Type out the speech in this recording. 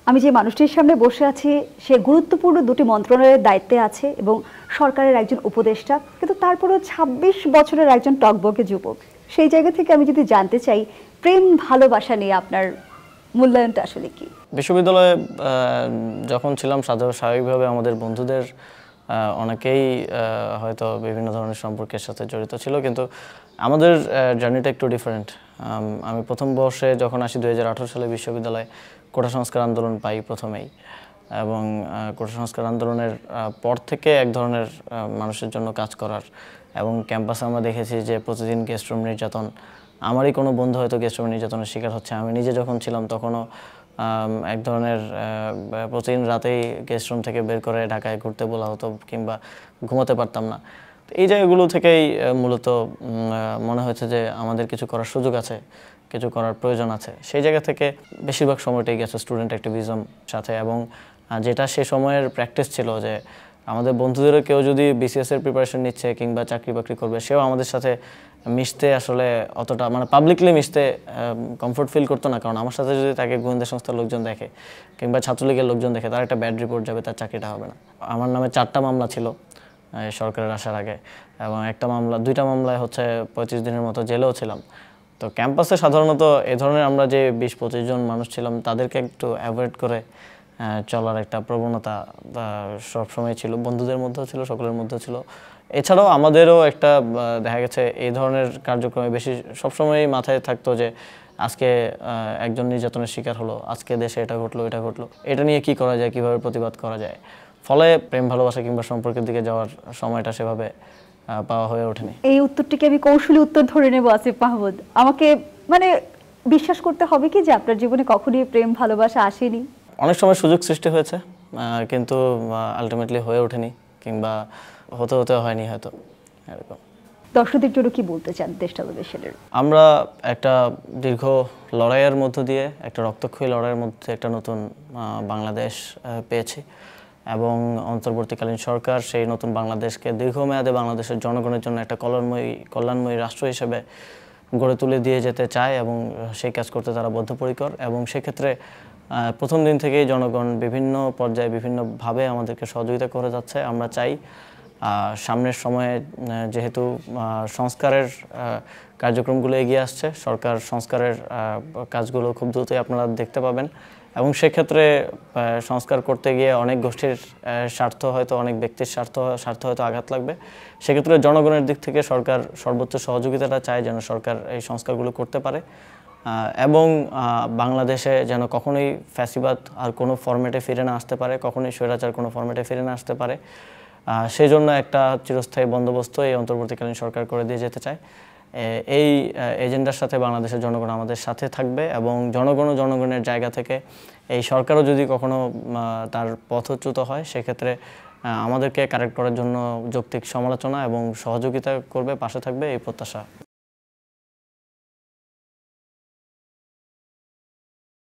আমি যে মানুষটির সামনে বসে আছি সে গুরুত্বপূর্ণ দুটি মন্ত্রণালয়ের দায়িত্বে আছে এবং সরকারের একজন উপদেষ্টা, কিন্তু তারপরেও ২৬ বছরের একজন টকবকে যুবক। সেই জায়গা থেকে আমি যদি জানতে চাই, প্রেম ভালোবাসা নিয়ে আপনার মূল্যায়নটা আসলে কি? বিশ্ববিদ্যালয়ে যখন ছিলাম স্বাভাবিকভাবে আমাদের বন্ধুদের অনেকেই হয়তো বিভিন্ন ধরনের সম্পর্কের সাথে জড়িত ছিল, কিন্তু আমাদের জার্নিটা একটু ডিফারেন্ট। আমি প্রথম বর্ষে যখন আসি ২০১৮ সালে বিশ্ববিদ্যালয়ে কোটা সংস্কার আন্দোলন পাই প্রথমেই, এবং কোটা সংস্কার আন্দোলনের পর থেকে এক ধরনের মানুষের জন্য কাজ করার, এবং ক্যাম্পাসে আমরা দেখেছি যে প্রতিদিন গেস্টরুম নির্যাতন। আমারই কোনো বন্ধু হয়তো গেস্টরুম নির্যাতনের শিকার হচ্ছে। আমি নিজে যখন ছিলাম তখনও এক ধরনের প্রতিদিন রাতেই গেস্টরুম থেকে বের করে ঢাকায় ঘুরতে বলা হতো, কিংবা ঘুমাতে পারতাম না। এই জায়গাগুলো থেকেই মূলত মনে হয়েছে যে আমাদের কিছু করার সুযোগ আছে, কিছু করার প্রয়োজন আছে। সেই জায়গা থেকে বেশিরভাগ সময়টাই গেছে স্টুডেন্ট অ্যাক্টিভিজম সাথে, এবং যেটা সে সময়ের প্র্যাকটিস ছিল যে আমাদের বন্ধুদেরও কেউ যদি বিসিএসের প্রিপারেশন নিচ্ছে কিংবা চাকরি বাকরি করবে, সেও আমাদের সাথে মিশতে আসলে অতটা পাবলিকলি মিশতে কমফোর্ট ফিল করতো না। কারণ আমার সাথে যদি তাকে গোয়েন্দা সংস্থার লোকজন দেখে কিংবা ছাত্রলীগের লোকজন দেখে, তার একটা ব্যাড রিপোর্ট যাবে, তার চাকরিটা হবে না। আমার নামে 4টা মামলা ছিল সরকারের আসার আগে, এবং দুইটা মামলায় হচ্ছে 25 দিনের মতো জেলেও ছিলাম। তো ক্যাম্পাসে সাধারণত এ ধরনের আমরা যে 20-25 জন মানুষ ছিলাম, তাদেরকে একটু অ্যাভয়েড করে চলার একটা প্রবণতা সবসময় ছিল, বন্ধুদের মধ্যেও ছিল, সকলের মধ্যেও ছিল। এছাড়াও আমাদেরও একটা দেখা গেছে এই ধরনের কার্যক্রমে বেশি সবসময় মাথায় থাকতো যে আজকে একজন নির্যাতনের শিকার হলো, আজকে দেশে এটা ঘটলো, এটা নিয়ে কি করা যায়, কিভাবে প্রতিবাদ করা যায়। ফলে প্রেম ভালোবাসা কিংবা সম্পর্কের দিকে যাওয়ার সময়টা সেভাবে পাওয়া হয়ে ওঠেনি। এই উত্তরটিকে আমি কৌশলী উত্তর ধরে নেব আসিফ মাহমুদ। আমাকে বিশ্বাস করতে হবে কি যে আপনার জীবনে কখনোই প্রেম ভালোবাসা আসেনি? অনেক সময় সুযোগ সৃষ্টি হয়েছে, কিন্তু আলটিমেটলি হয়ে ওঠেনি, কিংবা হতে হয়নি হয়তো, এরকম। দর্শকদের জন্য কি বলতে চান দেশ টেলিভিশনের? আমরা একটা দীর্ঘ লড়াইয়ের মধ্য দিয়ে, একটা রক্তক্ষয়ী লড়াইয়ের মধ্যে একটা নতুন বাংলাদেশ পেয়েছি, এবং অন্তর্বর্তীকালীন সরকার সেই নতুন বাংলাদেশকে দীর্ঘমেয়াদে বাংলাদেশের জনগণের জন্য একটা কল্যাণময়ী রাষ্ট্র হিসেবে গড়ে তুলে দিয়ে যেতে চায়, এবং সেই কাজ করতে তারা বদ্ধপরিকর। এবং সেক্ষেত্রে প্রথম দিন থেকেই জনগণ বিভিন্ন পর্যায়ে বিভিন্নভাবে আমাদেরকে সহযোগিতা করে যাচ্ছে। আমরা চাই সামনের সময়ে, যেহেতু সংস্কারের কার্যক্রমগুলো এগিয়ে আসছে, সরকার সংস্কারের কাজগুলো খুব দ্রুতই আপনারা দেখতে পাবেন, এবং সেক্ষেত্রে সংস্কার করতে গিয়ে অনেক গোষ্ঠীর স্বার্থ হয়তো, অনেক ব্যক্তির স্বার্থ হয়তো আঘাত লাগবে। সেক্ষেত্রে জনগণের দিক থেকে সরকার সর্বোচ্চ সহযোগিতাটা চায় যেন সরকার এই সংস্কারগুলো করতে পারে, এবং বাংলাদেশে যেন কখনোই ফ্যাসিবাদ আর কোনো ফরম্যাটে ফিরে না আসতে পারে, কখনোই স্বৈরাচার কোনো ফরম্যাটে ফিরে না আসতে পারে। সেই জন্য একটা চিরস্থায়ী বন্দোবস্ত এই অন্তর্বর্তীকালীন সরকার করে দিয়ে যেতে চায়। এই এজেন্ডার সাথে বাংলাদেশের জনগণ আমাদের সাথে থাকবে, এবং জনগণের জায়গা থেকে এই সরকারও যদি কখনো তার পথচ্যুত হয়, সেক্ষেত্রে আমাদেরকে কারেক্ট করার জন্য যৌক্তিক সমালোচনা এবং সহযোগিতা করবে, পাশে থাকবে, এই প্রত্যাশা।